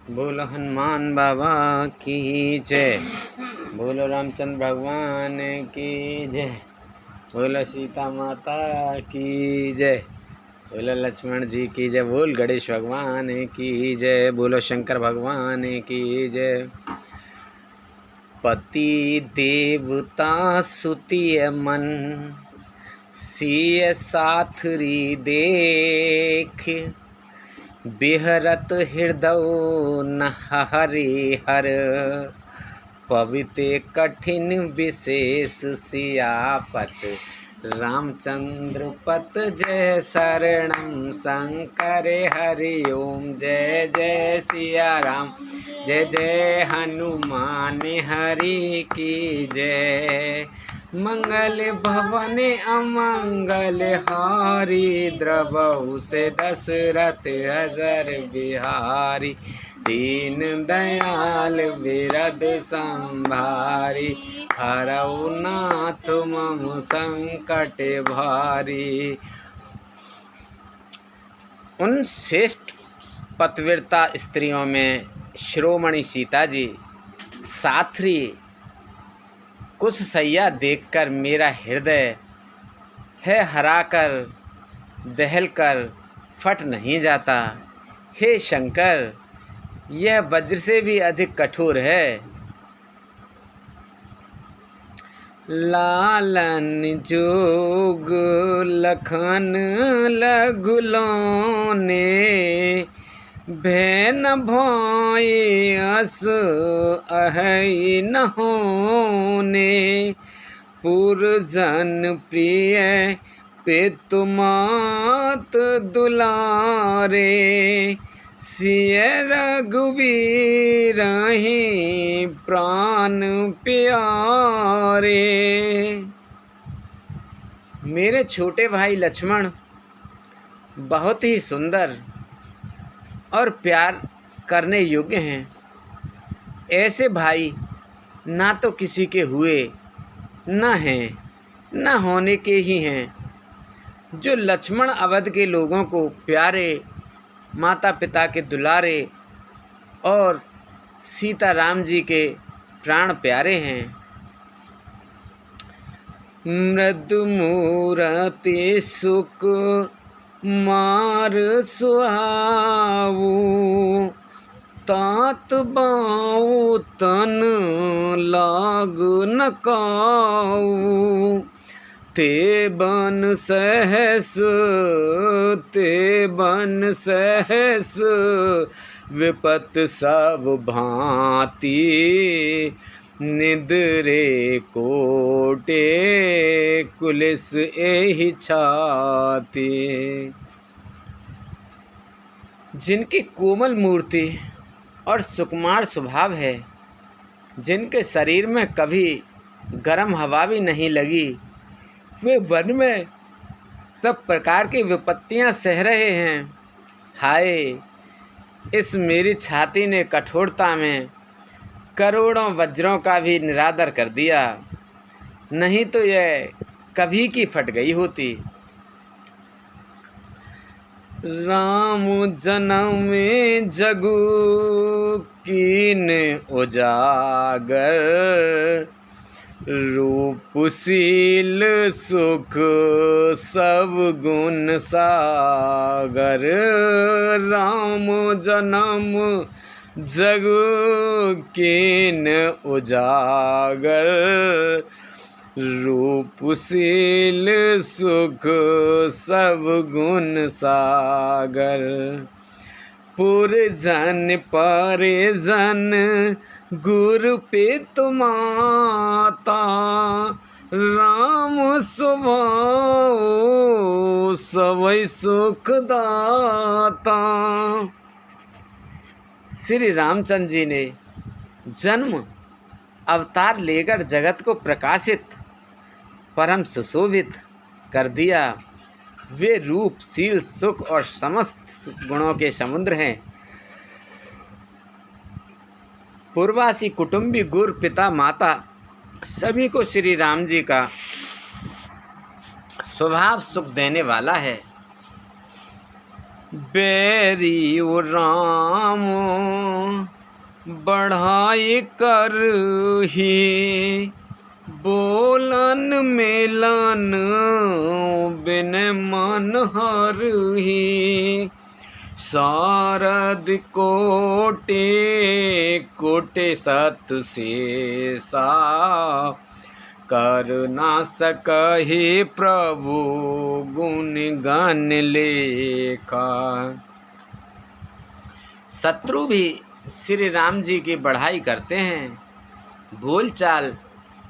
बोलो हनुमान बाबा की जय। बोलो रामचंद्र भगवान की जय। बोलो सीता माता की जय। बोलो लक्ष्मण जी की जय। बोल गणेश भगवान की जय। बोलो शंकर भगवान की जय। पति देवता सुतिय मन सिय साथरी देख बिहरत हृदय न हरिहर पवित्र कठिन विशेष सियापत रामचंद्र पत जय शरणम शंकर हरि ओम जय जय सिया राम जय जय हनुमान हरि की जय। मंगल भवन अमंगल हारी द्रवहु से दशरथ अजर बिहारी दीन दयाल विरद संभारी हरऊ नाथ मम संकट भारी। उन श्रेष्ठ पतिव्रता स्त्रियों में शिरोमणि सीता जी साथरी कुछ सैया देखकर मेरा हृदय है हराकर दहलकर फट नहीं जाता। हे शंकर, यह वज्र से भी अधिक कठोर है। लालन जोग लखन लगुलोने भै न भोए अस अहै न होने पुरजन प्रिय पितु मात दुलारे सिय रघुवीर प्राण प्यारे। मेरे छोटे भाई लक्ष्मण बहुत ही सुंदर और प्यार करने योग्य हैं। ऐसे भाई ना तो किसी के हुए न हैं न होने के ही हैं। जो लक्ष्मण अवध के लोगों को प्यारे, माता पिता के दुलारे और सीता राम जी के प्राण प्यारे हैं। मृदु मूरति सुख मार सुहाऊ तात बाऊ तन लाग न काऊ ते बन सहस विपत सब भांति निद्रे कोटे कुलिस एहि छाती। जिनकी कोमल मूर्ति और सुकुमार स्वभाव है, जिनके शरीर में कभी गर्म हवा भी नहीं लगी, वे वन में सब प्रकार की विपत्तियां सह रहे हैं। हाय, इस मेरी छाती ने कठोरता में करोड़ों वज्रों का भी निरादर कर दिया, नहीं तो यह कभी की फट गई होती। राम जन्म में जगु कीन उजागर रूपशील सुख सब गुण सागर। राम जन्म जगु कीन उजागर रूपशील सुख सब गुण सागर। पुरजन परिजन गुरु पितु माता राम स्वभाव सवै सुख दाता। श्री रामचंद्र जी ने जन्म अवतार लेकर जगत को प्रकाशित परम सुशोभित कर दिया। वे रूप शील सुख और समस्त गुणों के समुद्र हैं। पूर्वासी कुटुंबी गुरु पिता माता सभी को श्री राम जी का स्वभाव सुख देने वाला है। बैरी ओ राम बढ़ाई कर ही बोलन मेलन बिन मन हर ही शारद कोटे कोटे सत शेषा कर ना सकहि प्रभु गुण गान लेखा। शत्रु भी श्री राम जी की बढ़ाई करते हैं। बोलचाल,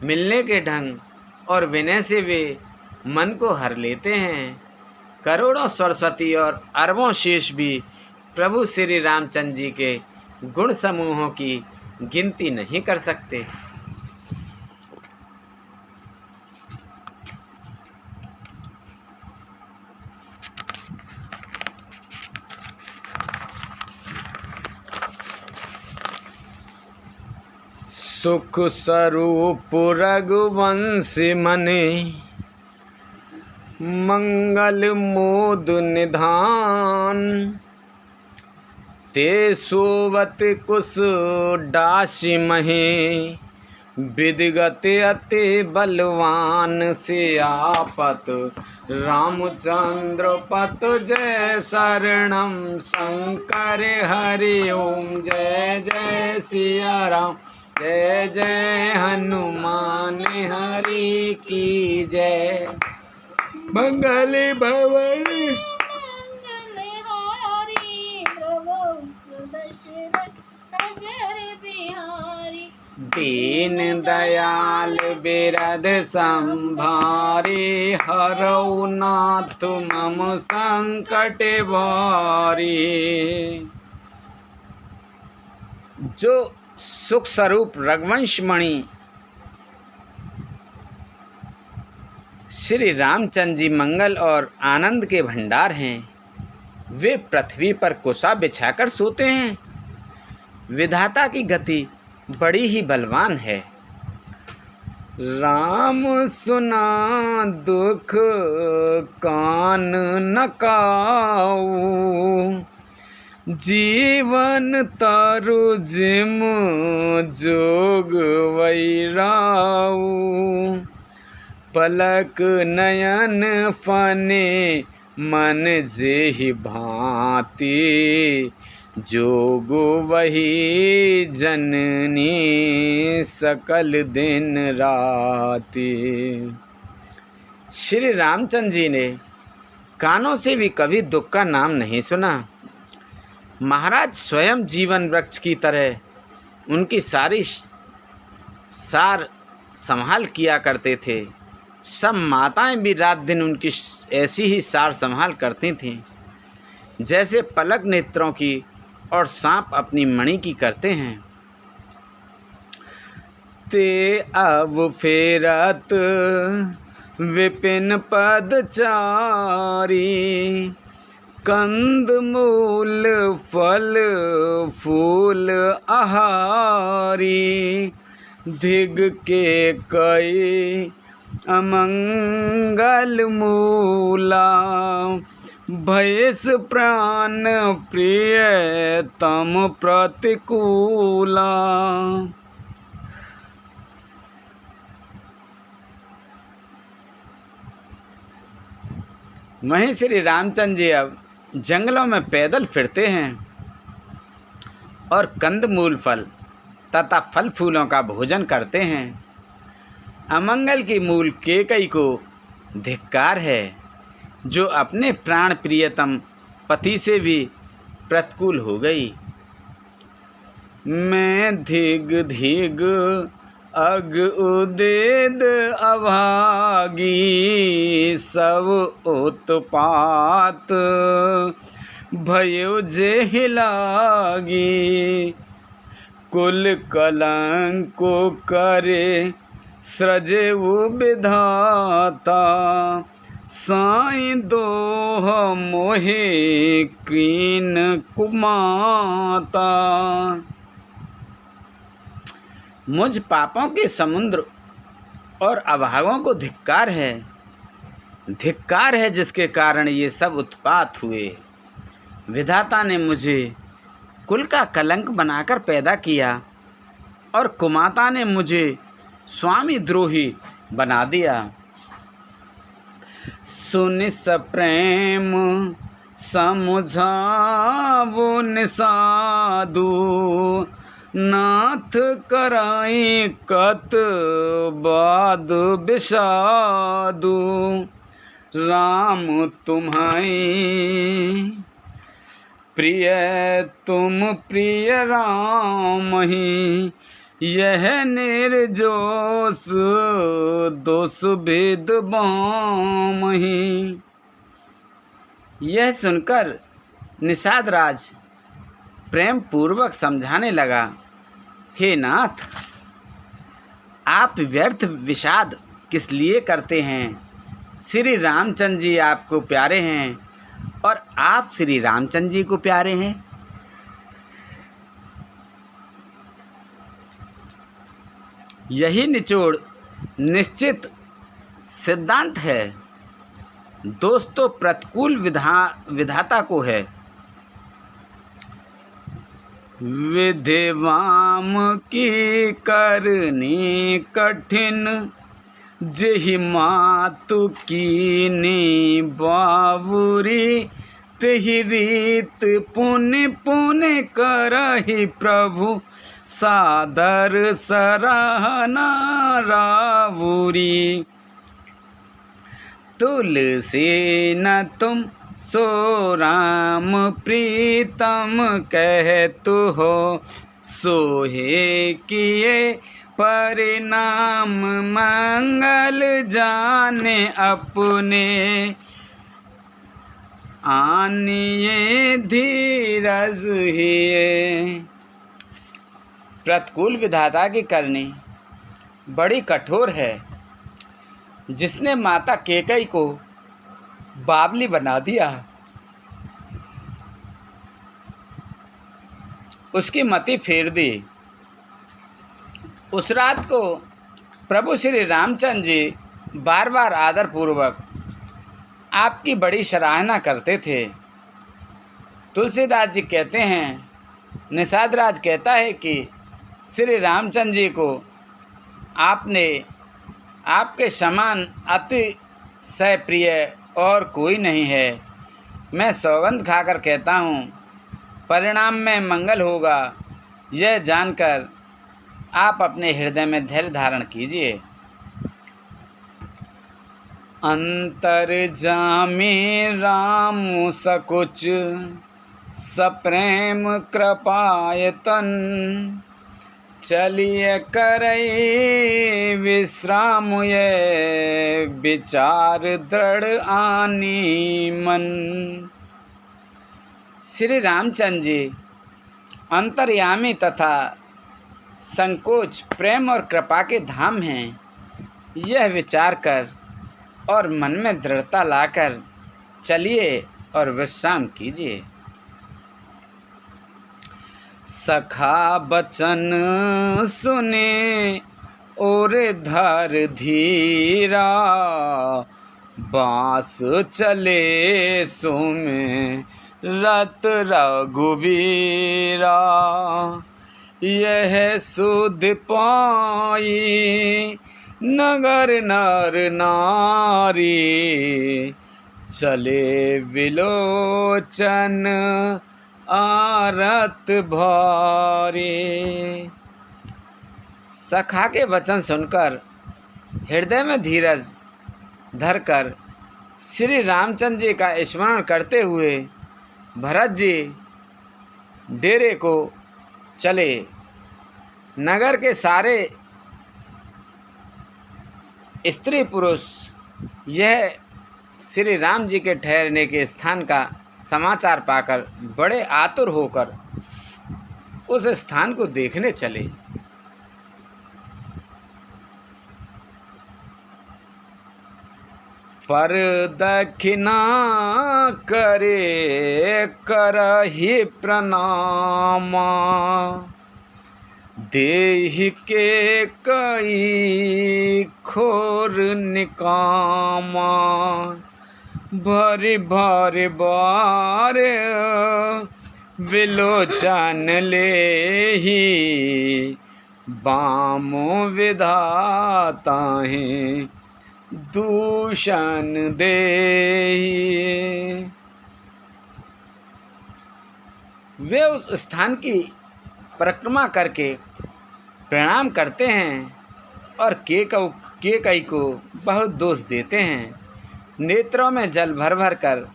मिलने के ढंग और विनय से वे मन को हर लेते हैं। करोड़ों सरस्वती और अरबों शेष भी प्रभु श्री रामचंद्र जी के गुण समूहों की गिनती नहीं कर सकते। सुख स्वरूप रघुवंश मने मंगल मोद निधान ते सोवत कुश डासी महे विदगत अति बलवान से आपत रामचंद्र पत जय शरणम शंकर हरि ओम जय जय सिया राम जय जय हनुमान हरि की जय। मंगल भवन दीन दयाल बिरद संभारी हरौ नाथ मम संकट भारी। जो सुख स्वरूप रघुवंश मणि श्री रामचंद्र जी मंगल और आनंद के भंडार हैं, वे पृथ्वी पर कुशा बिछाकर सोते हैं। विधाता की गति बड़ी ही बलवान है। राम सुना दुख कान न काऊ जीवन तारु जिम जोग वैराऊ पलक नयन फने मन जेहि भांति जोगो वही जननी सकल दिन राति। श्री रामचंद्र जी ने कानों से भी कभी दुख का नाम नहीं सुना। महाराज स्वयं जीवन वृक्ष की तरह उनकी सारी सार संभाल किया करते थे। सब माताएं भी रात दिन उनकी ऐसी ही सार संभाल करती थीं, जैसे पलक नेत्रों की और सांप अपनी मणि की करते हैं। ते अब फेरत विपिन पदचारी कंद मूल फल फूल आहारी धिग के कई अमंगल मूला भयस प्राण प्रिय तम प्रतिकूला। वहीं श्री रामचंद्र जी अब जंगलों में पैदल फिरते हैं और कंदमूल फल तथा फल फूलों का भोजन करते हैं। अमंगल की मूल केकई को धिक्कार है, जो अपने प्राण प्रियतम पति से भी प्रतिकूल हो गई। मैं धिग धिग अग उदेद अभागी सब उत्पात भयो जेहि लागी कुल कलंको करे सृजे विधाता साई दोह मोहे कीन कुमाता। मुझ पापों के समुद्र और अभागों को धिक्कार है जिसके कारण ये सब उत्पात हुए। विधाता ने मुझे कुल का कलंक बनाकर पैदा किया और कुमाता ने मुझे स्वामी द्रोही बना दिया। सुनि सप्रेम समुझावो निसादु, नाथ कराई कत बाद विषादु। राम तुम्हाई प्रिय तुम प्रिय राम ही, यह निर्जोष दोष भेद बामहि। यह सुनकर निषाद राज प्रेम पूर्वक समझाने लगा, हे नाथ, आप व्यर्थ विषाद किस लिए करते हैं? श्री रामचंद्र जी आपको प्यारे हैं और आप श्री रामचंद्र जी को प्यारे हैं। यही निचोड़ निश्चित सिद्धांत है। दोस्तों, प्रतिकूल विधाता को है। विधिवाम की करनी कठिन, जेहि मातु कीनी बावुरी। तेहि रीत पुनि पुनि करहि प्रभु, सादर सराहना रावुरी। तुलसी न तुम सो राम प्रीतम कहतु हो, सोहे किए परिणाम मंगल जाने अपने। आनिए धीरज हिए। प्रतिकूल विधाता की करनी बड़ी कठोर है। जिसने माता कैकेयी को बावली बना दिया, उसकी मति फेर दी। उस रात को प्रभु श्री रामचंद्र जी बार बार आदरपूर्वक आपकी बड़ी सराहना करते थे। तुलसीदास जी कहते हैं, निषाद राज कहता है कि श्री रामचंद्र जी को आपने आपके समान अति प्रिय और कोई नहीं है। मैं सौगंध खाकर कहता हूँ, परिणाम में मंगल होगा। यह जानकर आप अपने हृदय में धैर्य धारण कीजिए। अंतर्जामी राम सकुच, सप्रेम कृपायतन। चलिए करई विश्राम, ये विचार दृढ़ आनी मन। श्री रामचंद्र जी अंतर्यामी तथा संकोच, प्रेम और कृपा के धाम हैं। यह विचार कर और मन में दृढ़ता लाकर चलिए और विश्राम कीजिए। सखा बचन सुने और धर धीरा, बाँस चले सुमे रत रघुबीरा। यह सुध पाई नगर नर नारी, चले विलोचन आरत भारी। सखा के वचन सुनकर हृदय में धीरज धरकर श्री रामचंद्र जी का स्मरण करते हुए भरत जी डेरे को चले। नगर के सारे स्त्री पुरुष यह श्री राम जी के ठहरने के स्थान का समाचार पाकर बड़े आतुर होकर उस स्थान को देखने चले। पर दक्षिणा करे करहि प्रणामा, देहि के कई खोर निकामा। भरी भरी बार विलोचन लेहि बामो विधाता हैं दूषण देहि। वे उस स्थान की परिक्रमा करके प्रणाम करते हैं और केकई को बहुत दोष देते हैं। नेत्रों में जल भर भर कर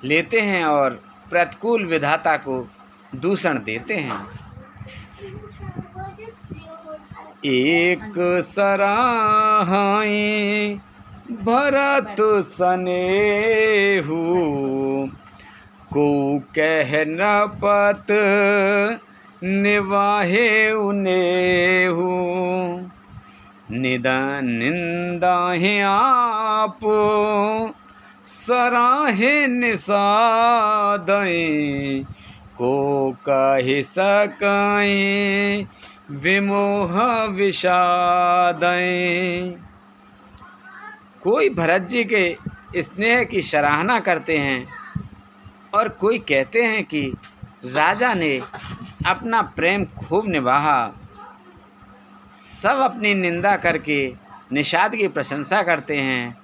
लेते हैं और प्रतिकूल विधाता को दूषण देते हैं। एक सराहाई भरत सनेहु को कह न पत निवाहे उनेहु। निंदाहे आप सराहे निषादय को कह सकय विमोह विषादय। कोई भरत जी के स्नेह की सराहना करते हैं और कोई कहते हैं कि राजा ने अपना प्रेम खूब निभाया। सब अपनी निंदा करके निषाद की प्रशंसा करते हैं।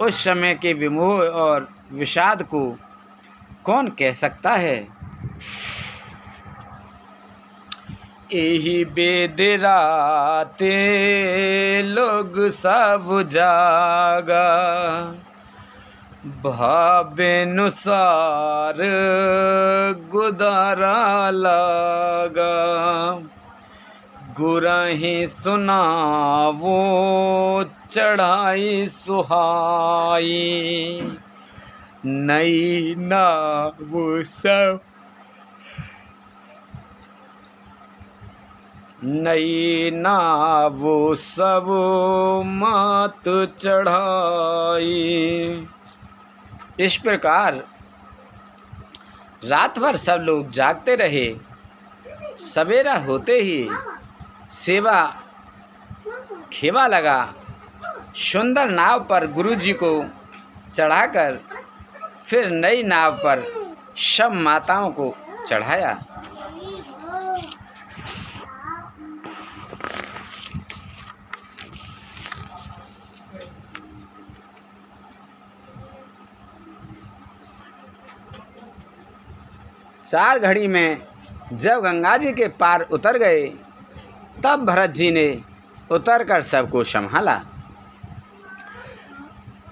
उस समय के विमोह और विषाद को कौन कह सकता है। यही बेद राते लोग सब जागा भावेनुसार गुदारा लागा। गुरहि सुनावो चढ़ाई सुहाई नई नाव सब नई नाव सब मात चढ़ाई। इस प्रकार रात भर सब लोग जागते रहे। सवेरा होते ही सेवा खेवा लगा। सुंदर नाव पर गुरुजी को चढ़ाकर फिर नई नाव पर सब माताओं को चढ़ाया। चार घड़ी में जब गंगा जी के पार उतर गए तब भरत जी ने उतरकर सबको संभाला।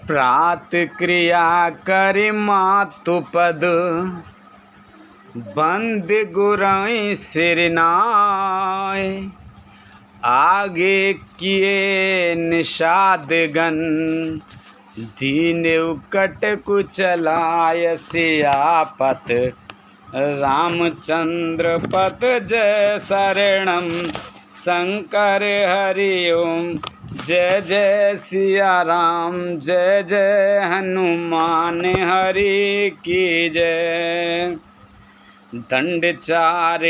प्रात क्रिया करि मातु पद बंद गुराई सिरनाय। आगे किए निषाद गण दीन कट कुचलाय। सियापत रामचंद्र पत जय शरणम शंकर हरि ओम। जय जय सिया राम जय जय हनुमान हरि की जय। दंड चार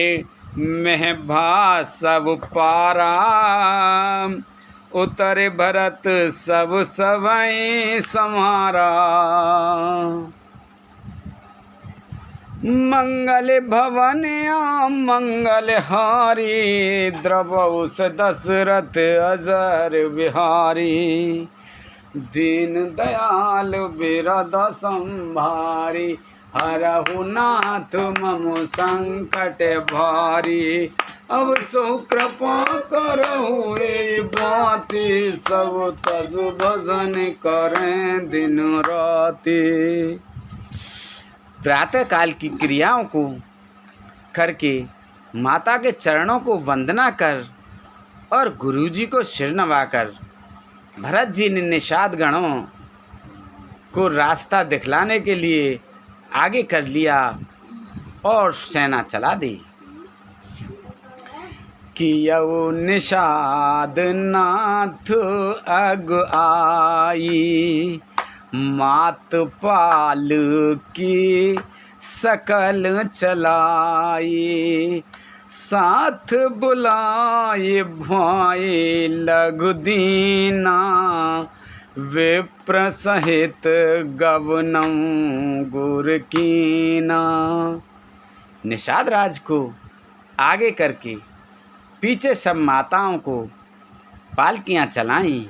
महभा सब पारा उतर भरत सब सवै समारा। मंगल भवन मंगल हारी द्रवौस दशरथ अजर बिहारी। दीन दयाल बिरद संभारी हरहु नाथ मम संकट भारी। अब सो कृपा करहु ए बाती सब तज भजन करें दिन राति। प्रातः काल की क्रियाओं को करके माता के चरणों को वंदना कर और गुरुजी को सिर नवाकर भरत जी ने निषाद गणों को रास्ता दिखलाने के लिए आगे कर लिया और सेना चला दी। कियौ निषाद नाथ अग आई। मात पाल की सकल चलाई। साथ बुलाए भाई लघु दीना विप्र सहित गवनम गुर कीना। निषाद राज को आगे करके पीछे सब माताओं को पालकियां चलाईं।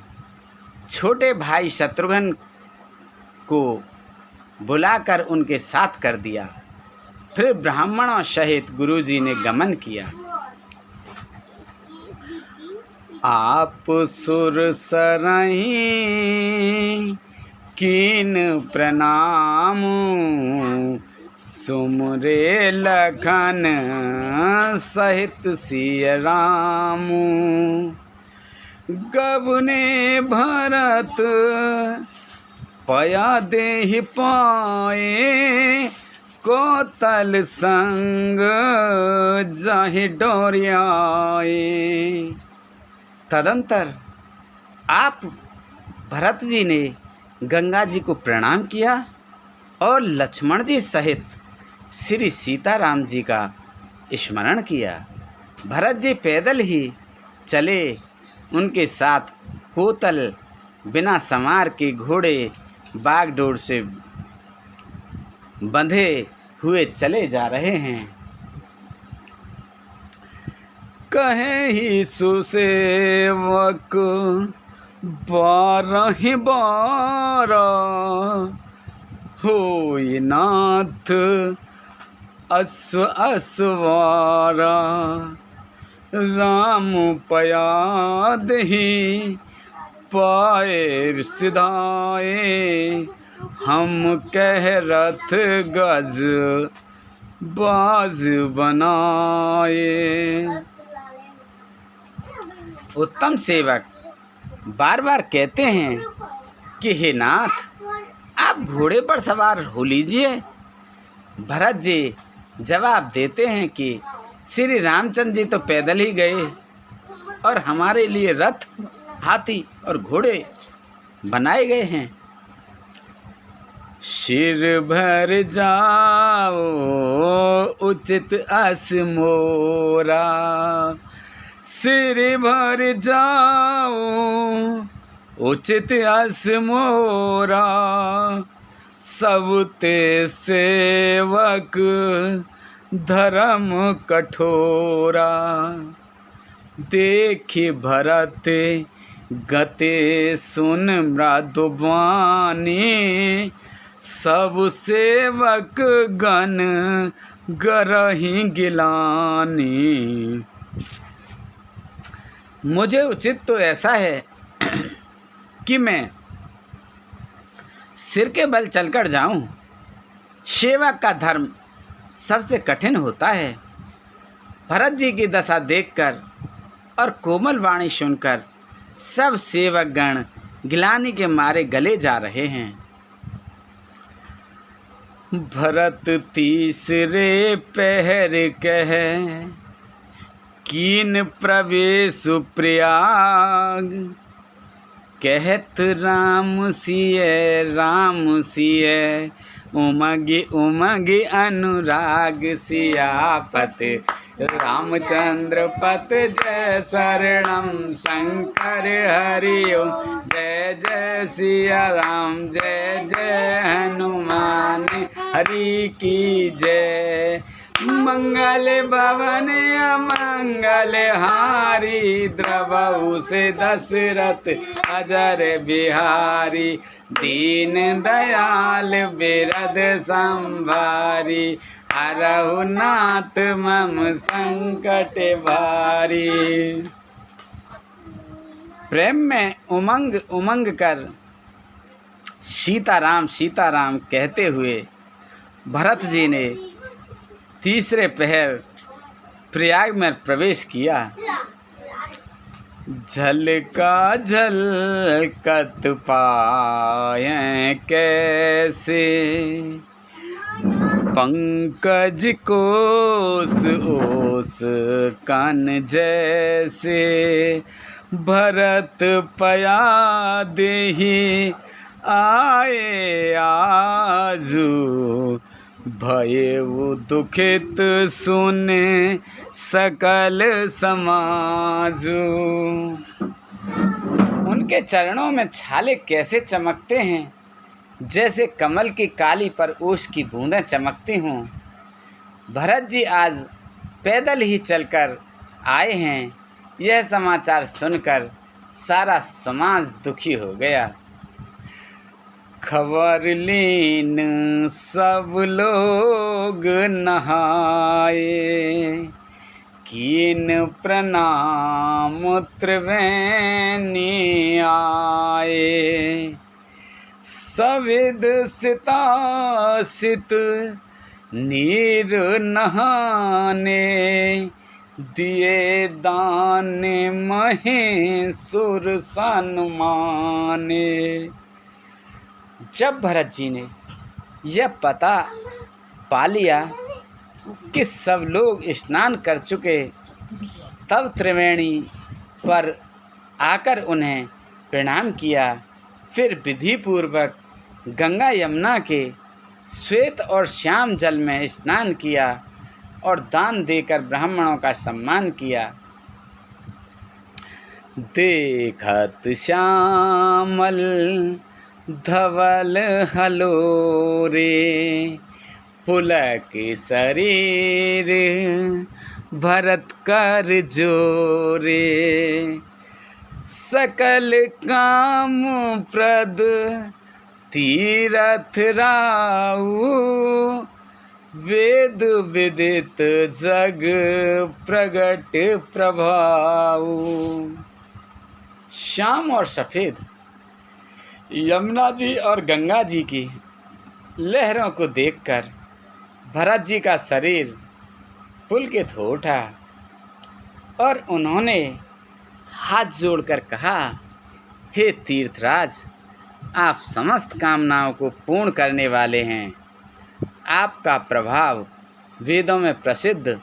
छोटे भाई शत्रुघ्न को बुलाकर उनके साथ कर दिया। फिर ब्राह्मणों सहित गुरुजी ने गमन किया। आप सुर सरहि कीन प्रणाम, सुमरे लखन सहित सिय राम। गबने भरत पया देहि पाए, कोतल संग जाहि डोरियाए। तदंतर आप भरत जी ने गंगा जी को प्रणाम किया और लक्ष्मण जी सहित श्री सीताराम जी का स्मरण किया। भरत जी पैदल ही चले, उनके साथ कोतल बिना संवार के घोड़े बागडोर से बंधे हुए चले जा रहे हैं। कहे ही सुसेवक बारहि बारा, होई नाथ अश्व असवारा। राम पया देहि पाए सिधाए, हम कह रथ गज बाज बनाए। उत्तम सेवक बार बार कहते हैं कि हे नाथ, आप घोड़े पर सवार हो लीजिए। भरत जी जवाब देते हैं कि श्री रामचंद्र जी तो पैदल ही गए और हमारे लिए रथ, हाथी और घोड़े बनाए गए हैं। सिर भर जाओ उचित अस मोरा, सिर भर जाओ उचित अस मोरा। सब ते सेवक धर्म कठोरा, देखि भरत गते सुन मृदुबानी। सब सेवक गण गरहि गिलानी। मुझे उचित तो ऐसा है कि मैं सिर के बल चलकर जाऊं। सेवक का धर्म सबसे कठिन होता है। भरत जी की दशा देखकर और कोमल वाणी सुनकर सब सेवक गण गिलानी के मारे गले जा रहे हैं। भरत तीसरे पहर कह कीन प्रवेश प्रयाग। कहत राम सिय उमगे उमगे अनुराग। सियापत रामचंद्र पत जय शरणम शंकर हरि ओम। जय जय सिया राम जय जय हनुमान हरि की जय। मंगल भवन अमंगल हारी, द्रवहु से दशरथ अजर बिहारी। दीन दयाल बिरद संभारी, हरहु नाथ मम संकट भारी। प्रेम में उमंग उमंग कर सीताराम सीताराम कहते हुए भरत जी ने तीसरे पहर प्रयाग में प्रवेश किया। झलका झलकत पाए कैसे, पंकज कोस ओस कान जैसे। भरत पया देहि आए आजू, भयउ दुखित सुने सकल समाजु। उनके चरणों में छाले कैसे चमकते हैं, जैसे कमल की काली पर ओस की बूंदें चमकती हों। भरत जी आज पैदल ही चलकर आए हैं। यह समाचार सुनकर सारा समाज दुखी हो गया। खबर लीन सब लोग नहाए, कीन प्रणाम त्रिवेणी आए। सविद सितासित नीर नहाने, दिए दान महेश्वर सन्माने। जब भरत जी ने यह पता पा लिया कि सब लोग स्नान कर चुके, तब त्रिवेणी पर आकर उन्हें प्रणाम किया। फिर विधिपूर्वक गंगा यमुना के श्वेत और श्याम जल में स्नान किया और दान देकर ब्राह्मणों का सम्मान किया। देखत श्यामल धवल हलोरे, पुलक शरीर भरत कर जोरे। सकल काम प्रद तीरथ राऊ, वेद विदित जग प्रगट प्रभाऊ। श्याम और सफ़ेद यमुना जी और गंगा जी की लहरों को देखकर भरत जी का शरीर पुलकित हो उठा और उन्होंने हाथ जोड़कर कहा, हे तीर्थराज, आप समस्त कामनाओं को पूर्ण करने वाले हैं। आपका प्रभाव वेदों में प्रसिद्ध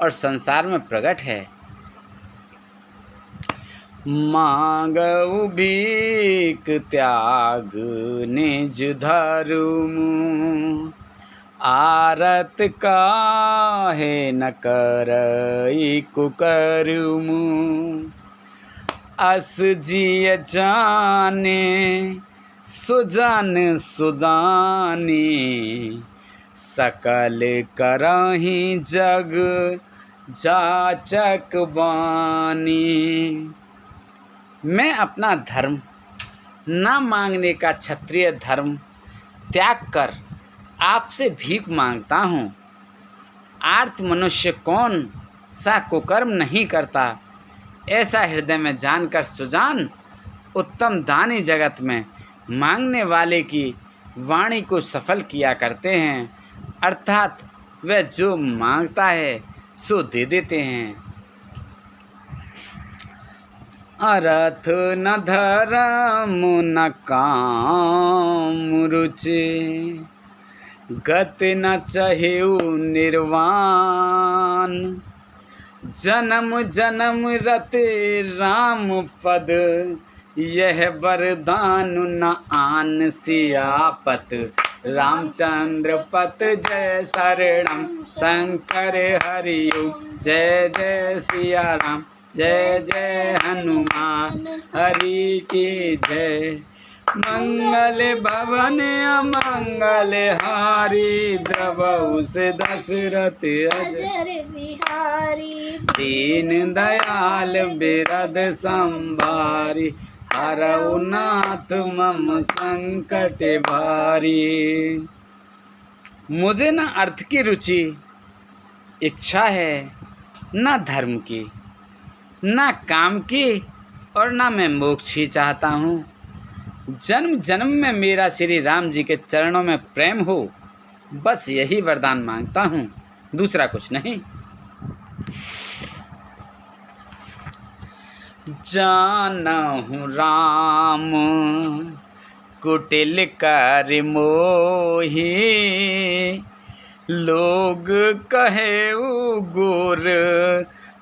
और संसार में प्रकट है। मांगऊ भीख त्याग निज धर्म, आरत काहे न करई कुकर्म। अस जिय जाने सुजान सुदानी, सकल करहि जग जाचक बानी। मैं अपना धर्म ना मांगने का क्षत्रिय धर्म त्याग कर आपसे भीख मांगता हूँ। आर्त मनुष्य कौन सा कुकर्म नहीं करता, ऐसा हृदय में जानकर सुजान उत्तम दानी जगत में मांगने वाले की वाणी को सफल किया करते हैं, अर्थात वह जो मांगता है सो दे देते हैं। अर्थ न धर्म न काम रुचि, गति न चहेउ निर्वाण। जन्म जन्म रते राम पद, यह वरदान न आन सियापत। रामचंद्र पत जय शरणम, शंकर हरिओ जय जय सिया राम, जय जय हनुमान हरि की जय। मंगल भवन अमंगल हारी, द्रवहु से दशरथ अजर बिहारी। दीन दयाल बिरद संभारी, हरऊ नाथ मम संकट भारी। मुझे न अर्थ की रुचि इच्छा है, न धर्म की, न काम की, और न मैं मोक्ष ही चाहता हूँ। जन्म जन्म में मेरा श्री राम जी के चरणों में प्रेम हो, बस यही वरदान मांगता हूँ, दूसरा कुछ नहीं। जानहु राम कुटिल कर मोही, लोग कहे गुर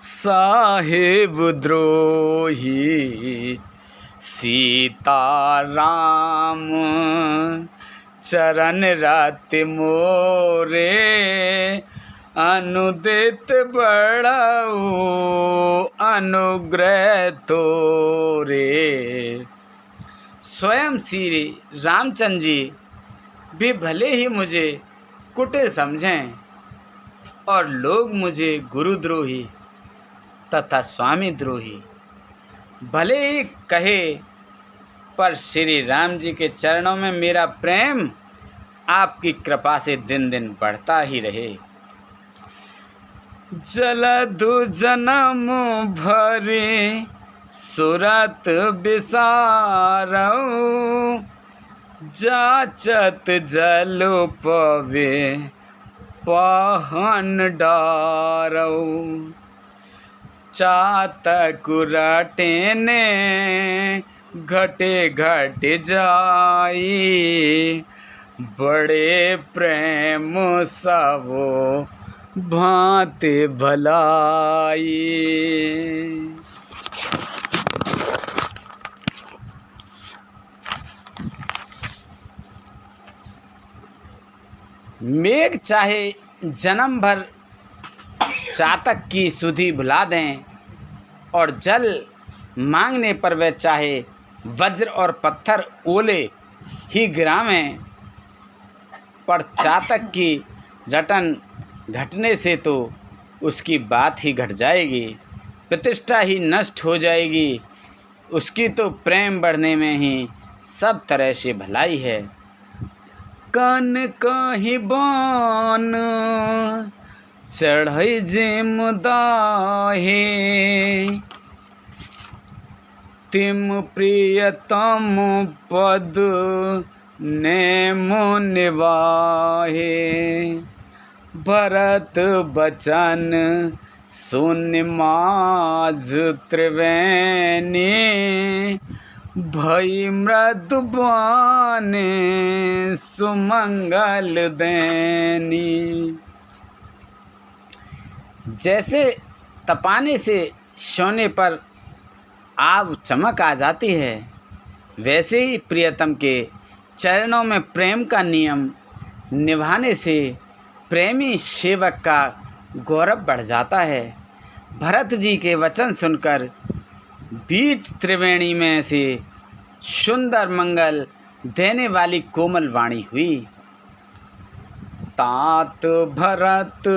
साहिब द्रोही। सीता राम चरण रत मोरे, अनुदित बढ़ाओ अनुग्रह तोरे। स्वयं श्री रामचंद्र जी भी भले ही मुझे कुटिल समझें और लोग मुझे गुरुद्रोही तथा स्वामी द्रोही भले ही कहे, पर श्री राम जी के चरणों में मेरा प्रेम आपकी कृपा से दिन दिन बढ़ता ही रहे। जलधु जन्म भरे सुरत बिसारऊ, जाचत जल पवे पहन डारऊ। चातक रटेने घटे घट जाई, बड़े प्रेम सबो भांति भलाई। मेघ चाहे जन्म भर चातक की सुधि भुला दें और जल मांगने पर वे चाहे वज्र और पत्थर ओले ही गिरावें, पर चातक की रटन घटने से तो उसकी बात ही घट जाएगी, प्रतिष्ठा ही नष्ट हो जाएगी। उसकी तो प्रेम बढ़ने में ही सब तरह से भलाई है। कन कहीं बान चढ़ई जिम दाहे, तिम प्रियतम पद नेम निवाहे। भरत बचन सुन माज त्रिवेणी, भई मृदुबाने सुमंगल देनी। जैसे तपाने से सोने पर आग चमक आ जाती है, वैसे ही प्रियतम के चरणों में प्रेम का नियम निभाने से प्रेमी सेवक का गौरव बढ़ जाता है। भरत जी के वचन सुनकर बीच त्रिवेणी में से सुंदर मंगल देने वाली कोमल वाणी हुई। तात भरत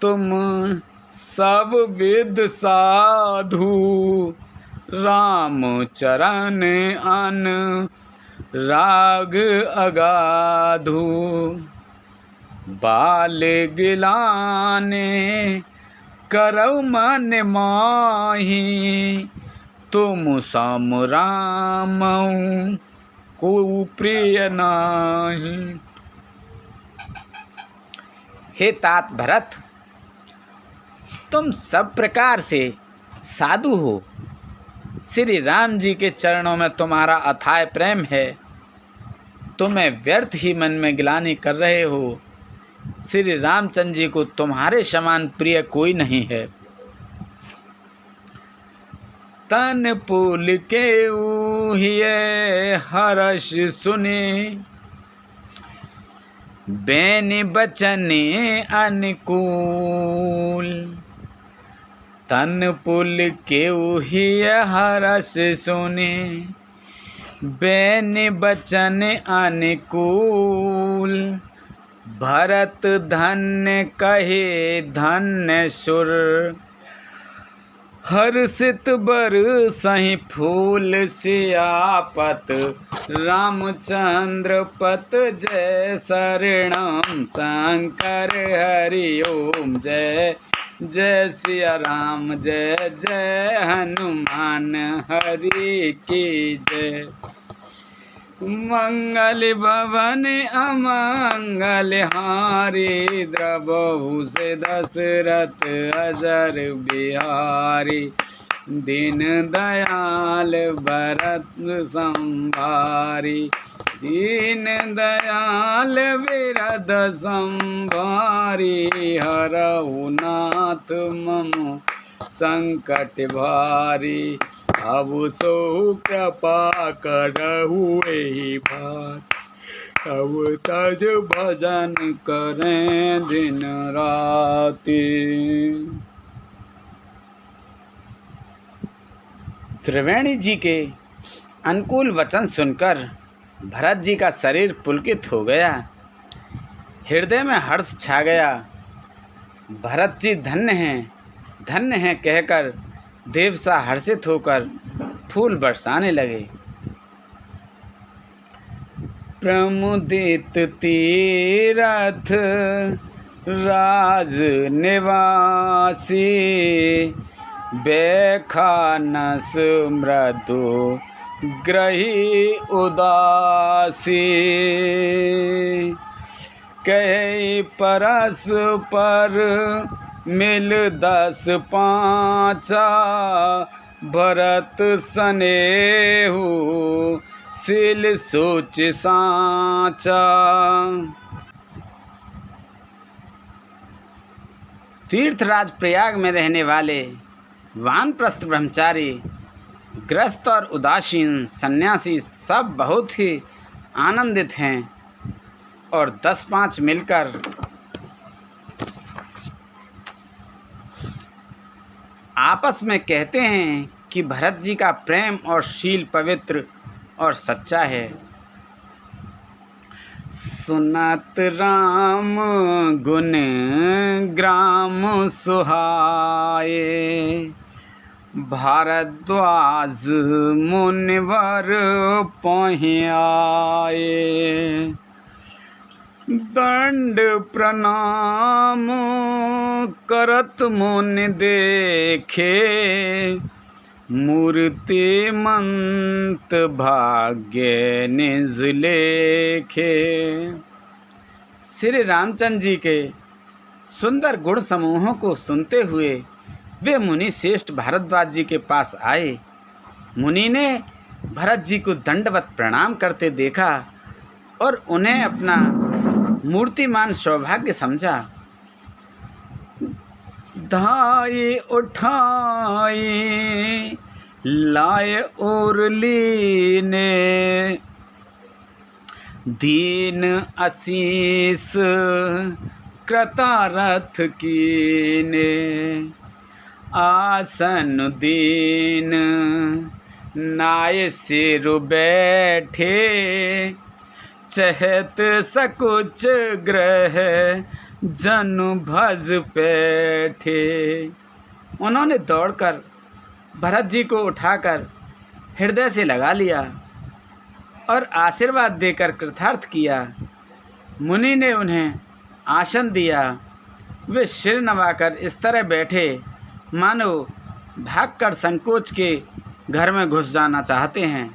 तुम सब विद साधु, राम चरण अन राग अगाधु। बाल गिलाने करौ मन माही, तुम सम राम को प्रिय नाही। हे तात भरत, तुम सब प्रकार से साधु हो। श्री राम जी के चरणों में तुम्हारा अथाह प्रेम है। तुम्हें व्यर्थ ही मन में गिलानी कर रहे हो। श्री रामचंद्र जी को तुम्हारे समान प्रिय कोई नहीं है। तन पुल के ऊहिए हर्ष सुने, बेनि बचने अनुकूल। तन पुल के ऊहिए हर्ष सुने, बेनि बचन अनुकूल। भरत धन्य कहे धन्य सुर, हर्षित बर सही फूल सियापत। रामचंद्र पत जय शरणम शंकर हरि ओम। जय जय सिया राम, जय जय हनुमान हरि की जय। मंगल भवन अमंगल हारी, द्रबहु से दशरथ अजर बिहारी। दीन दयाल भरत संभारी, दीन दयाल बिरद संभारी। हरहु नाथ मम संकट भारी, अब सो कृपा करहु एहि भार। अब तज भजन करें दिन राति। त्रिवेणी जी के अनुकूल वचन सुनकर भरत जी का शरीर पुलकित हो गया, हृदय में हर्ष छा गया। भरत जी धन्य हैं कहकर देवसा हर्षित होकर फूल बरसाने लगे। प्रमुदित तीरथ राज निवासी, बेखानस मृदु ग्रही उदासी, कहे परस पर मिल 10 पाँचा, भरत सनेहु सिल सोच साचा। तीर्थराज प्रयाग में रहने वाले वानप्रस्थ ब्रह्मचारी, ग्रस्त और उदासीन सन्यासी सब बहुत ही आनंदित हैं और 10-5 मिलकर आपस में कहते हैं कि भरत जी का प्रेम और शील पवित्र और सच्चा है। सुनत राम गुण ग्राम सुहाए, भारद्वाज मुनिवर पहियाए, दंड प्रणाम करत मुनि देखे, मूर्तिमंत भाग्य निज लेखे। श्री रामचंद्र जी के सुंदर गुण समूहों को सुनते हुए वे मुनि श्रेष्ठ भारद्वाज जी के पास आए। मुनि ने भरत जी को दंडवत प्रणाम करते देखा और उन्हें अपना मूर्तिमान सौभाग्य समझा। धाये उठाए लाए और लीने, दीन आशीष कृतारथ कीने, आसन दीन नाय सिर बैठे, चहत सकुच ग्रह जनु भज बैठे। उन्होंने दौड़कर भरत जी को उठाकर हृदय से लगा लिया और आशीर्वाद देकर कृतार्थ किया। मुनि ने उन्हें आसन दिया। वे सिर नवाकर इस तरह बैठे मानो भागकर संकोच के घर में घुस जाना चाहते हैं।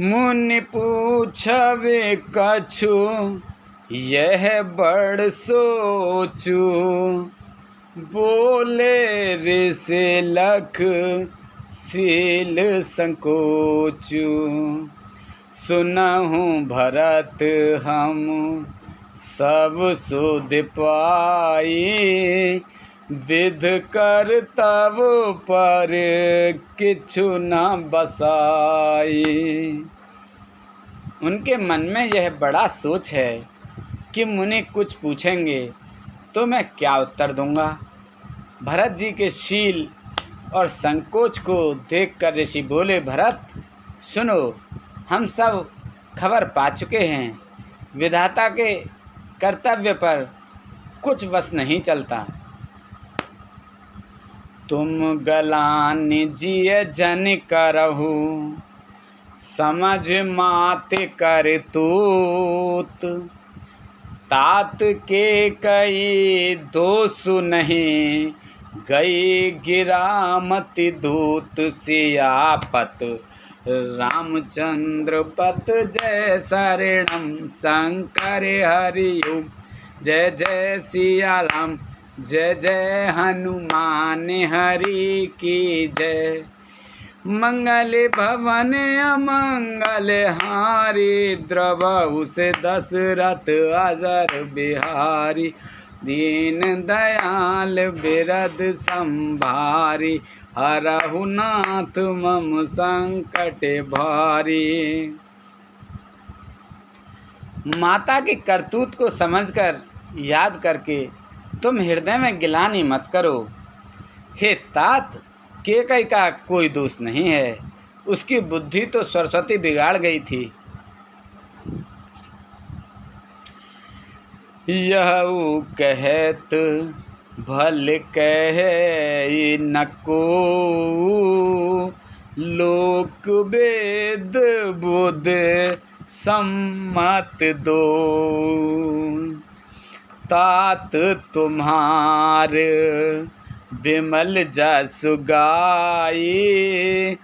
मुनि पूछवे कछु यह बड़ सोचू, बोले ऋषि लख शील संकोचू, सुनहु भरत हम सब सुध पाई, विध कर तब पर किछु न बसाई। उनके मन में यह बड़ा सोच है कि मुनि कुछ पूछेंगे तो मैं क्या उत्तर दूंगा। भरत जी के शील और संकोच को देखकर ऋषि बोले, भरत सुनो, हम सब खबर पा चुके हैं, विधाता के कर्तव्य पर कुछ वश नहीं चलता। तुम गलान जिय जन करहु, समझ मात कर तूत, तात के कई दोष नहीं, गई गिरामति दूत, सियापत रामचंद्र पत, जय शरणम शंकर हरिओम, जय जय सिया राम, जय जय हनुमान हरि की जय। मंगल भवन अमंगल हारी, द्रवहु से दशरथ अजर बिहारी, दीन दयाल बिरद संभारी, हरहु नाथ मम संकट भारी। माता की करतूत को समझकर याद करके तुम हृदय में गिलानी मत करो। हे तात, केकई का कोई दोष नहीं है, उसकी बुद्धि तो सरस्वती बिगाड़ गई थी। यह कहत भल कहे नको, लोक वेद बुध सम्मत दो। तात तुम्हार विमल जस गाई,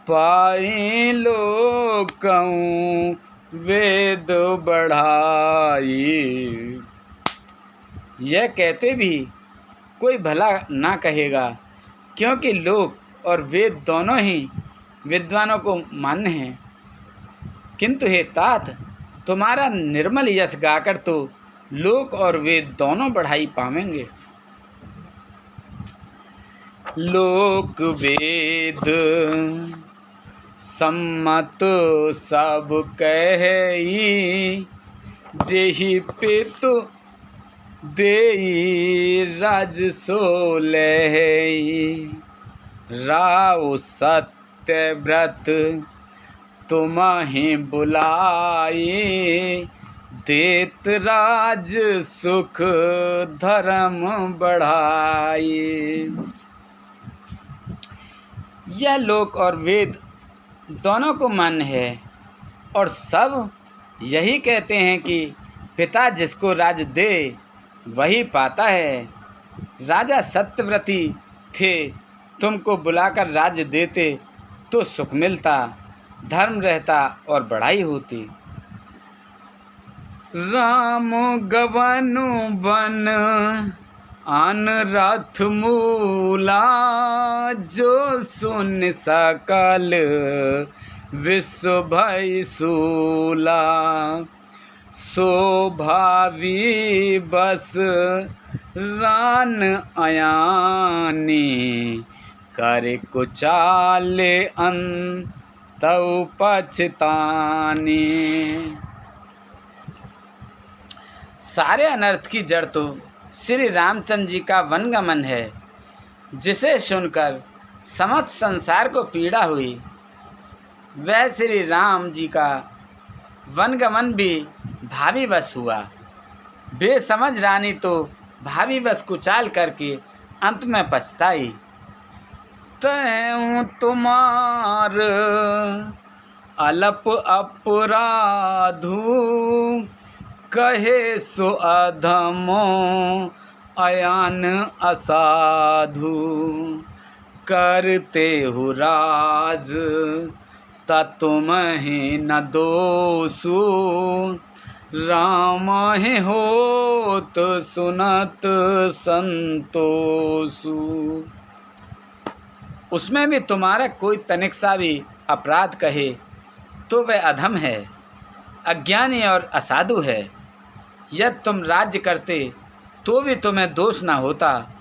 पाई लोकऊँ वेद बढ़ाई। यह कहते भी कोई भला ना कहेगा, क्योंकि लोक और वेद दोनों ही विद्वानों को मान्य हैं। किंतु हे तात, तुम्हारा निर्मल यश गाकर तो लोक और वेद दोनों बढ़ाई पावेंगे। लोक वेद सम्मत सब कही, जेहि पितु देई राज सो लहई। राव सत्य व्रत तुम्हि बुलाई, देत राज सुख धर्म बढ़ाई। यह लोक और वेद दोनों को मान्य है और सब यही कहते हैं कि पिता जिसको राज दे वही पाता है। राजा सत्यव्रती थे, तुमको बुलाकर राज्य देते तो सुख मिलता, धर्म रहता और बढ़ाई होती। राम गवनु बन आन रथ मूला, जो सुन सकल विश्व भय सूला। शोभावी बस रान अयानी, कर कुचाले अंतउ पछतानी। सारे अनर्थ की जड़ तो श्री रामचंद्र जी का वनगमन है, जिसे सुनकर समस्त संसार को पीड़ा हुई। वह श्री राम जी का वनगमन भी भावी वश हुआ। बेसमझ रानी तो भावी वश कुचाल करके अंत में पछताई। तैं तुम्हार अलप अपराधु, कहे सो अधमो अयान असाधु। करते हु राज तुमहि न दोषु, राम ही होत सुनत संतोषु। उसमें भी तुम्हारा कोई तनिक सा भी अपराध कहे तो वह अधम है, अज्ञानी और असाधु है। यदि तुम राज्य करते तो भी तुम्हें दोष न होता,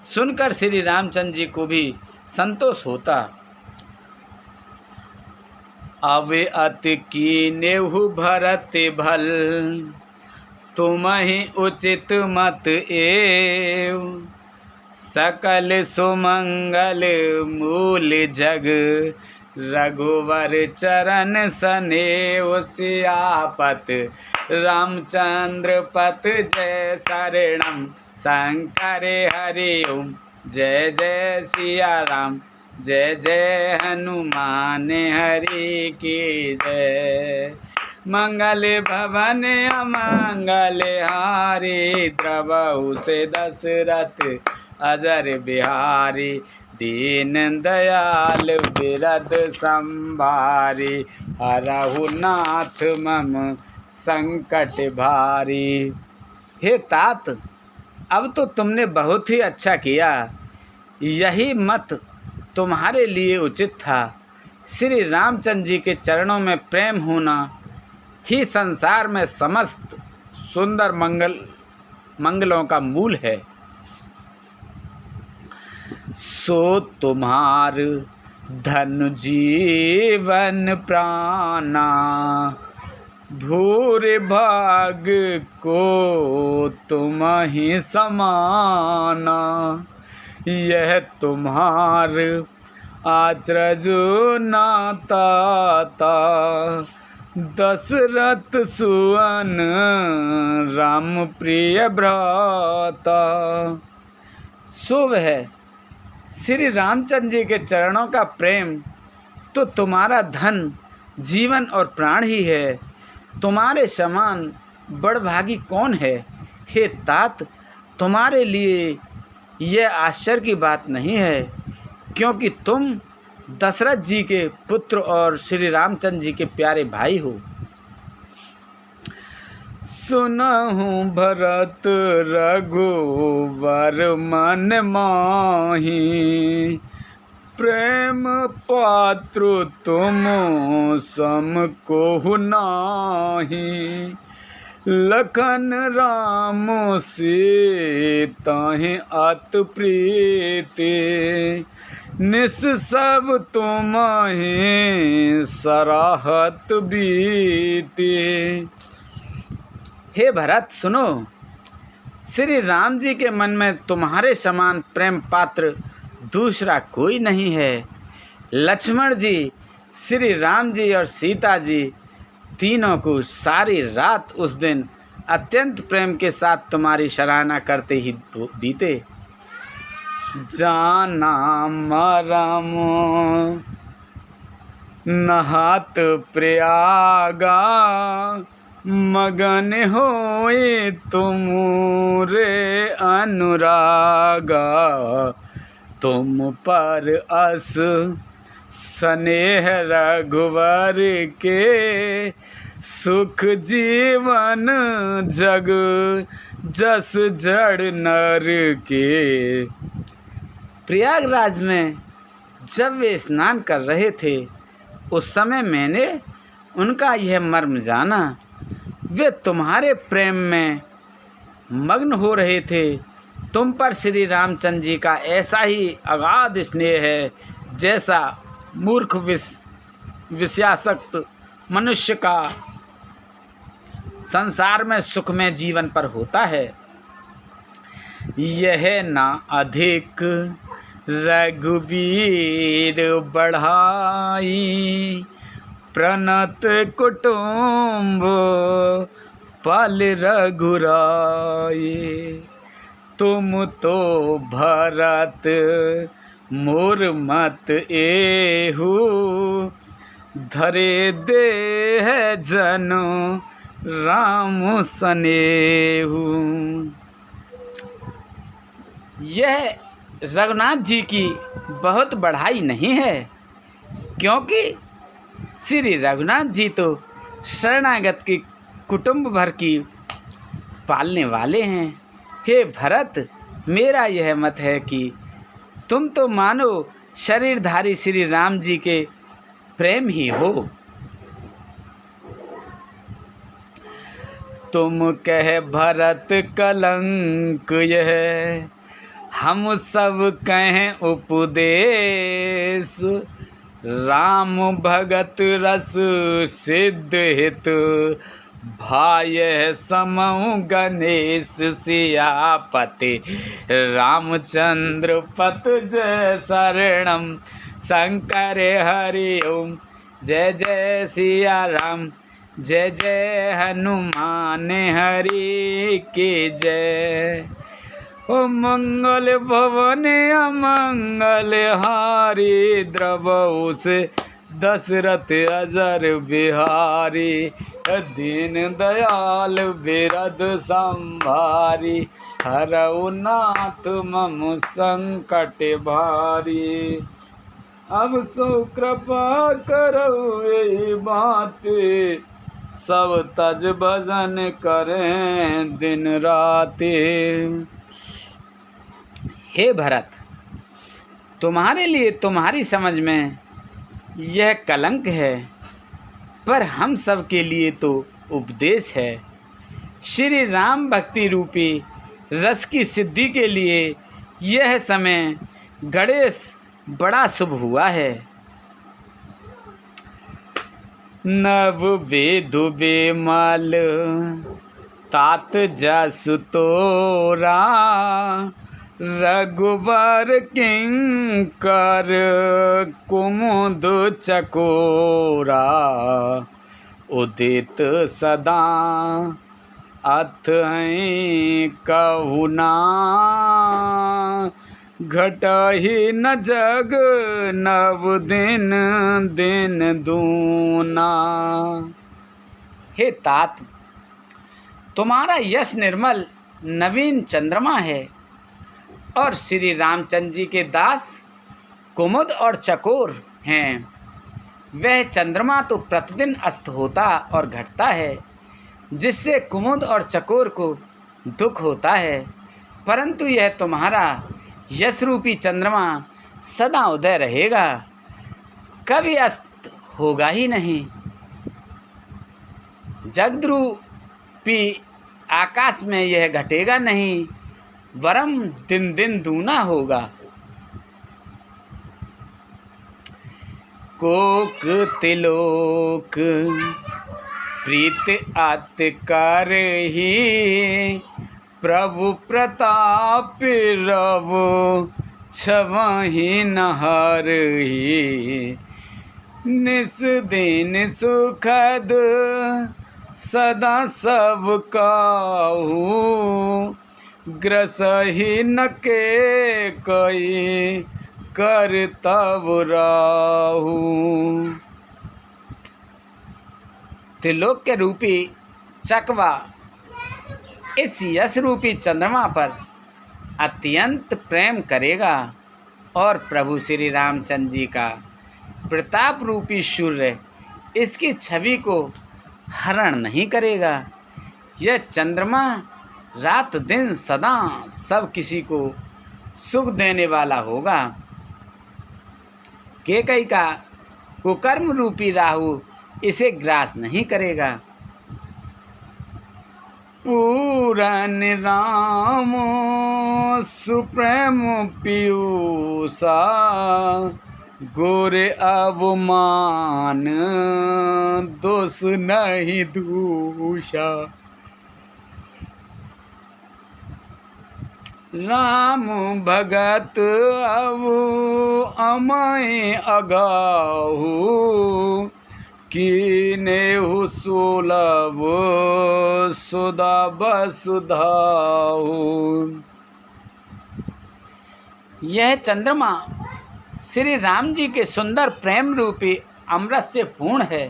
सुनकर श्री रामचंद्र जी को भी संतोष होता। अवे अति कीनेहु भरत भल, तुम्हि उचित मत एव। सकल सुमंगल मूल जग, रघुवर चरण सनेव। सियापत रामचंद्र पत जय शरणम, शंकर हरि ओम। जय जय सिया राम, जय जय हनुमान हरि की जय। मंगल भवन अमंगल हारी, द्रवहु से दशरथ अजर बिहारी। दीन दयाल बिरद संभारी, हरहु नाथ मम संकट भारी। हे तात, अब तो तुमने बहुत ही अच्छा किया। यही मत तुम्हारे लिए उचित था। श्री रामचंद्र जी के चरणों में प्रेम होना ही संसार में समस्त सुंदर मंगल मंगलों का मूल है। सो तुम्हार धन जीवन प्राणा, भूरे भाग को तुम ही समाना। यह तुम्हार आचरज नाता ता, दशरथ सुवन राम प्रिय भ्राता। सो वह श्री रामचंद्र जी के चरणों का प्रेम तो तुम्हारा धन, जीवन और प्राण ही है। तुम्हारे समान बड़भागी कौन है? हे तात, तुम्हारे लिए यह आश्चर्य की बात नहीं है, क्योंकि तुम दशरथ जी के पुत्र और श्री रामचंद्र जी के प्यारे भाई हो। सुनहु भरत रघुवर मन माही, प्रेम पात्र तुम सम कोहु नाही। लखन राम सीता अत प्रीति, निस सब तुम्हें सराहत बीते। हे भरत सुनो, श्री राम जी के मन में तुम्हारे समान प्रेम पात्र दूसरा कोई नहीं है। लक्ष्मण जी, श्री राम जी और सीता जी तीनों को सारी रात उस दिन अत्यंत प्रेम के साथ तुम्हारी सराहना करते ही बीते। जाना मरम नहात प्रयागा, मगन होए तुम रे अनुरागा। तुम पर अस स्नेह रघुवर के, सुख जीवन जग जस जड़ नर के। प्रयागराज में जब वे स्नान कर रहे थे, उस समय मैंने उनका यह मर्म जाना। वे तुम्हारे प्रेम में मग्न हो रहे थे। तुम पर श्री रामचंद्र जी का ऐसा ही अगाध स्नेह है, जैसा मूर्ख विषयासक्त मनुष्य का संसार में सुखमय जीवन पर होता है। यह ना अधिक रघुवीर बढ़ाई, प्रणत कुटुंब पल रघुराई। तुम तो भरत मोर मत एहू, धरे दे है जनो राम सनेहू। यह रघुनाथ जी की बहुत बढ़ाई नहीं है, क्योंकि श्री रघुनाथ जी तो शरणागत की कुटुंब भर की पालने वाले हैं। हे भरत, मेरा यह मत है कि तुम तो मानो शरीरधारी श्री राम जी के प्रेम ही हो। तुम कह भरत कलंक यह, हम सब कहें उपदेश। राम भगत रस सिद्ध हित, भाय समऊ गणेश सियापति। रामचंद्र पत जय शरणम, शंकर हरि ओम। जय जय सिया राम, जय जय हनुमान हरि की जय। ओ मंगल भवन अमंगल हारी, द्रवऊ से दशरथ अजर बिहारी। दीन दयाल बिरद संभारी, हरऊ नाथ मम संकट भारी। अब सो कृपा करऊ यही बात, सब तज भजन करें दिन राति। हे भरत, तुम्हारे लिए तुम्हारी समझ में यह कलंक है, पर हम सब के लिए तो उपदेश है। श्री राम भक्ति रूपी रस की सिद्धि के लिए यह समय गणेश बड़ा शुभ हुआ है। नव वेदु बेमल तात जसु तोरा, रघुवर किंकर कुमुद चकोरा, उदित सदा अथ कहुना, घटहि न जग नव दिन दिन दूना। हे तात, तुम्हारा यश निर्मल नवीन चंद्रमा है और श्री रामचंद्र जी के दास कुमुद और चकोर हैं। वह चंद्रमा तो प्रतिदिन अस्त होता और घटता है, जिससे कुमुद और चकोर को दुख होता है, परंतु यह तुम्हारा यश रूपी चंद्रमा सदा उदय रहेगा, कभी अस्त होगा ही नहीं। जगद्रूपी आकाश में यह घटेगा नहीं, वरम दिन दिन दूना होगा। कोक तिलोक प्रीत अत करहि, प्रभु प्रताप रवो छवहि न हरहि, निस दिन सुखद सदा सब काहू, ग्रसहि न के कई कर तब राहू। त्रिलोक के रूपी चकवा इस यश रूपी चंद्रमा पर अत्यंत प्रेम करेगा और प्रभु श्री रामचंद्र जी का प्रताप रूपी सूर्य इसकी छवि को हरण नहीं करेगा। यह चंद्रमा रात दिन सदा सब किसी को सुख देने वाला होगा। केकई का कुकर्म रूपी राहु इसे ग्रास नहीं करेगा। पूरन राम सुप्रेम पीयूषा, गोरे अवमान दोष नहीं दूषा। राम भगत अवु अमय अगाहु, कीनेहु सुलभ सुधा वसुधाहु। यह चंद्रमा श्री राम जी के सुंदर प्रेम रूपी अमृत से पूर्ण है।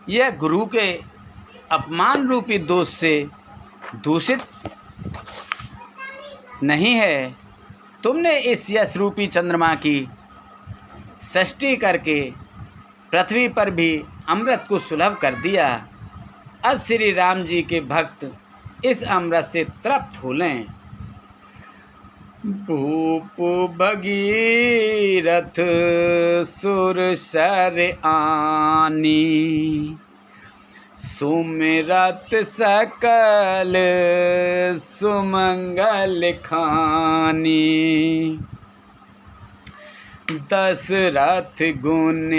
यह गुरु के अपमान रूपी दोष से दूषित नहीं है। तुमने इस यश रूपी चंद्रमा की सृष्टि करके पृथ्वी पर भी अमृत को सुलभ कर दिया। अब श्री राम जी के भक्त इस अमृत से तृप्त हो लें। भूप भगीरथ सुर सर आनी, सुमिरत सकल सुमंगल खानी। दशरथ गुण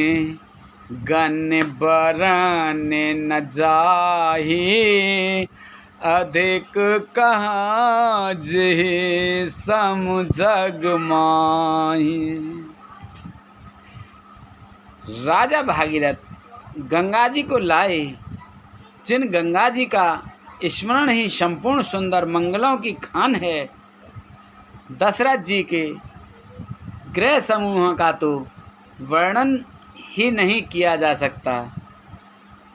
गण बरन न जाहि, अधिक कहा जे सम जग माहि। राजा भागीरथ गंगा जी को लाए, जिन गंगा जी का स्मरण ही संपूर्ण सुंदर मंगलों की खान है। दशरथ जी के ग्रह समूह का तो वर्णन ही नहीं किया जा सकता।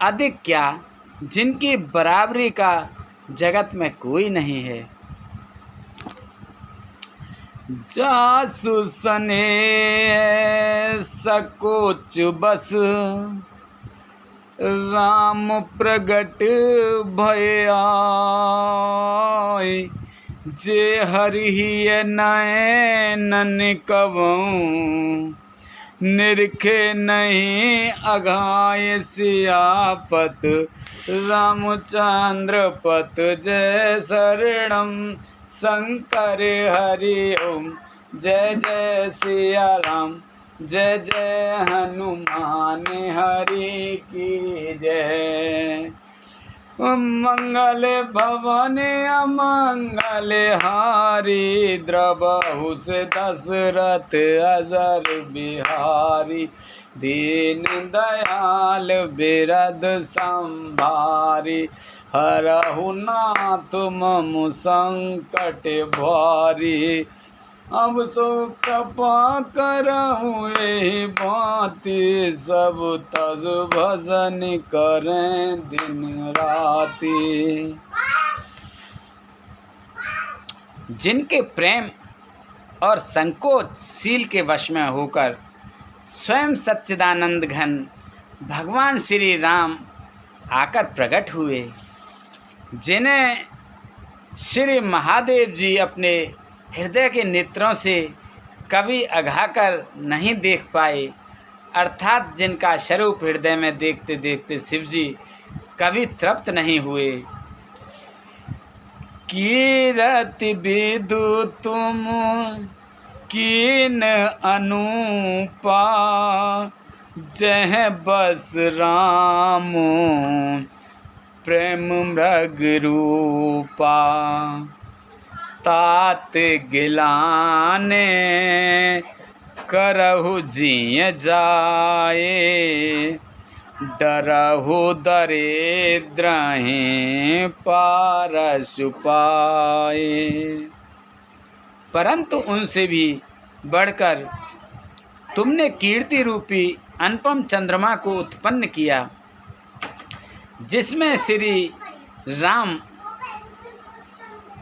अधिक क्या, जिनकी बराबरी का जगत में कोई नहीं है। जासु सने सकोच बस, राम प्रगट भय आय। जे हरिहि नयनन कवौं, निरखे नहीं अघाय सियापत, रामचंद्र पत जय शरणम, शंकर हरि ओम जय जय सिया राम, जय जय हनुमान हरि की जय। मंगल भवन अमंगल हारी, द्रबहु से दशरथ अजर बिहारी, दीन दयाल बिरद संभारी, हरहु नाथ मम संकट भारी, अब सो कृपा करहु एहि भांति, सब तज भजन करें दिन राति। जिनके प्रेम और संकोचशील के वश में होकर स्वयं सच्चिदानंद घन भगवान श्री राम आकर प्रकट हुए, जिन्हें श्री महादेव जी अपने हृदय के नेत्रों से कभी अघाकर नहीं देख पाए, अर्थात जिनका स्वरूप हृदय में देखते देखते शिव जी कभी तृप्त नहीं हुए। कीरति विदु तुम कीन अनुपा, जह बस राम प्रेम मृग रूपा, तात गिलाने करहु जिय जाए, डरहु दरिद्रहि पारसु पाए। परंतु उनसे भी बढ़कर तुमने कीर्ति रूपी अनुपम चंद्रमा को उत्पन्न किया, जिसमें श्री राम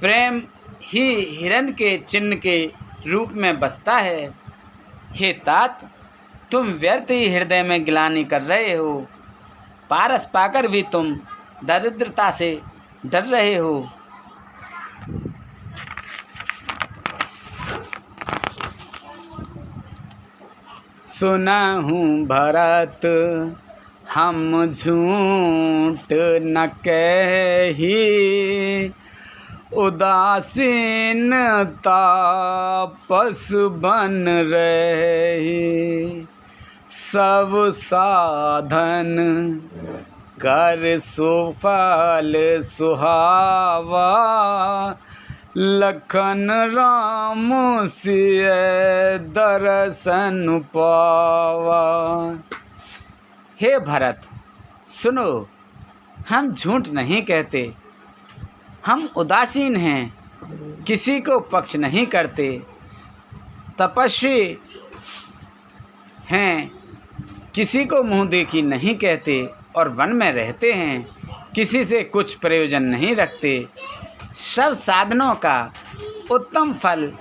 प्रेम ही हिरण के चिन्ह के रूप में बसता है। हे तात, तुम व्यर्थ ही हृदय में गिलानी कर रहे हो, पारस पाकर भी तुम दरिद्रता से डर रहे हो। सुना हूँ भरत हम झूठ न कही, उदासीनता पस बन रही, सब साधन कर सुफल सुहावा, लखन राम सिय दर्शन पावा। हे भरत, सुनो, हम झूठ नहीं कहते, हम उदासीन हैं, किसी को पक्ष नहीं करते, तपस्वी हैं, किसी को मुँह देखी नहीं कहते, और वन में रहते हैं, किसी से कुछ प्रयोजन नहीं रखते। सब साधनों का उत्तम फल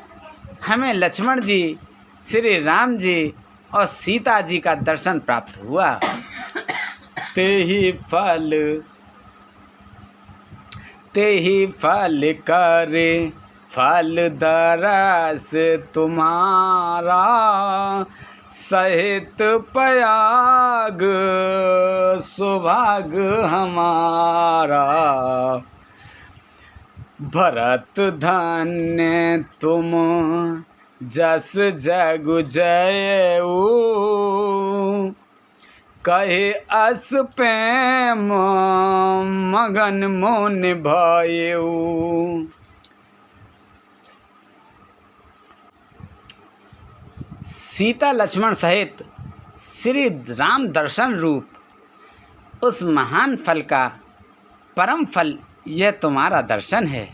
हमें लक्ष्मण जी, श्री राम जी और सीता जी का दर्शन प्राप्त हुआ। तेहि फल करे फल दरस तुम्हारा, सहित पयाग सुभाग हमारा। भरत धन्य तुम जस जग जयऊ, कहे अस प्रेम मगन मोन भयऊ। सीता लक्ष्मण सहित श्री राम दर्शन रूप उस महान फल का परम फल यह तुम्हारा दर्शन है।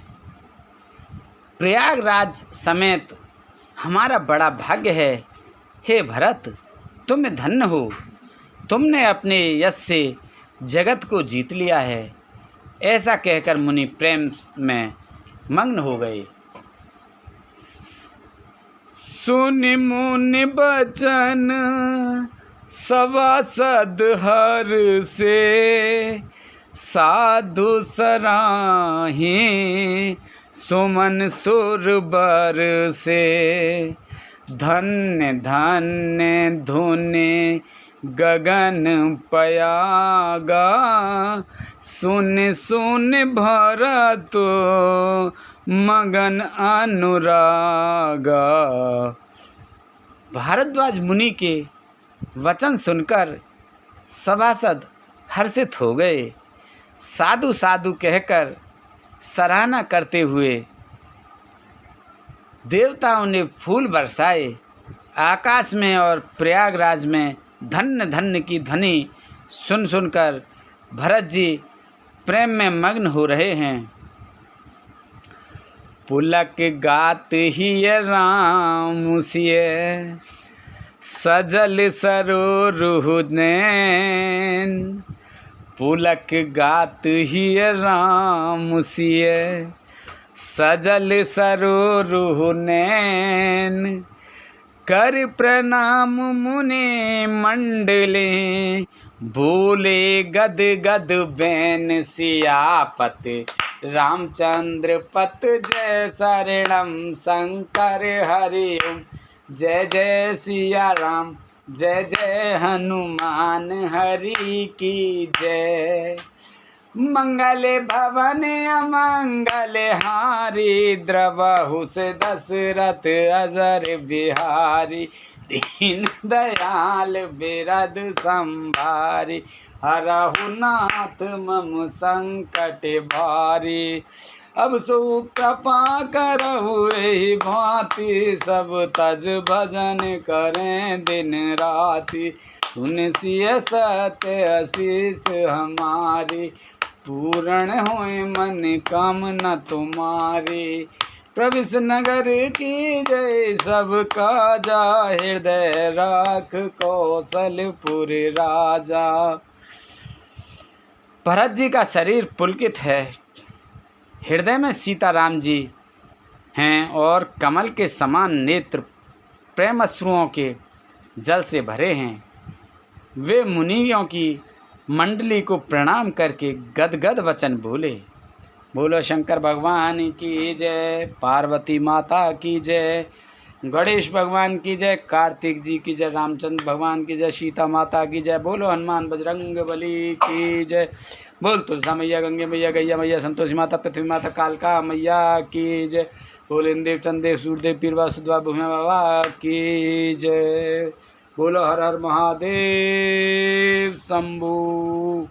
प्रयागराज समेत हमारा बड़ा भाग्य है। हे भरत, तुम धन्य हो, तुमने अपने यश से जगत को जीत लिया है। ऐसा कहकर मुनि प्रेम में मग्न हो गए। सुनि मुनि बचन सभासद हर से, साधु सराही सुमन सुर बर से। धन्य धन्य धुनि गगन पयागा, सुन सुन भरत मगन अनुरागा। भारद्वाज मुनि के वचन सुनकर सभासद हर्षित हो गए। साधु साधु कहकर सराहना करते हुए देवताओं ने फूल बरसाए। आकाश में और प्रयागराज में धन्य धन्य की ध्वनि सुन सुनकर भरत जी प्रेम में मग्न हो रहे हैं। पुलक गात ही राम सिय, सजल सरोरुह नैन। पुलक गात ही राम सिय, सजल सरोरुह नैन। कर प्रणाम मुनि मंडले, भूले गद गद बैन सियापत। रामचंद्र पत जय शरणम शंकर हरि ओम। जय जय सिया राम, जय जय हनुमान हरि की जय। मंगल भवन अमंगल हारी, द्रवहु से दशरथ अजर बिहारी। दीन दयाल बिरद संभारी, हरहु नाथ मम संकट भारी। अब सो कृपा करहु एहि भांति, सब तज भजन करें दिन राति। सुन सिय सत्य आशीष हमारी, पूर्ण होए मन कामना तुम्हारी। प्रविश नगर की जय, सब काजा हृदय राख कौशलपुर राजा। भरत जी का शरीर पुलकित है, हृदय में सीताराम जी हैं और कमल के समान नेत्र प्रेम अश्रुओं के जल से भरे हैं। वे मुनियों की मंडली को प्रणाम करके गदगद वचन बोले। बोलो शंकर भगवान की जय, पार्वती माता की जय, गणेश भगवान की जय, कार्तिक जी की जय, रामचंद्र भगवान की जय, सीता माता की जय। बोलो हनुमान बजरंग बली की जय। बोल तुलसा मैया, गंगे मैया, गैया मैया, संतोषी माता, पृथ्वी माता, कालका मैया की जय। बोल इंद्रदेव, चंद्रदेव, सूर्यदेव, पीरवा सुधवा भूमि बाबा की जय। बोलो हर हर महादेव शंभू।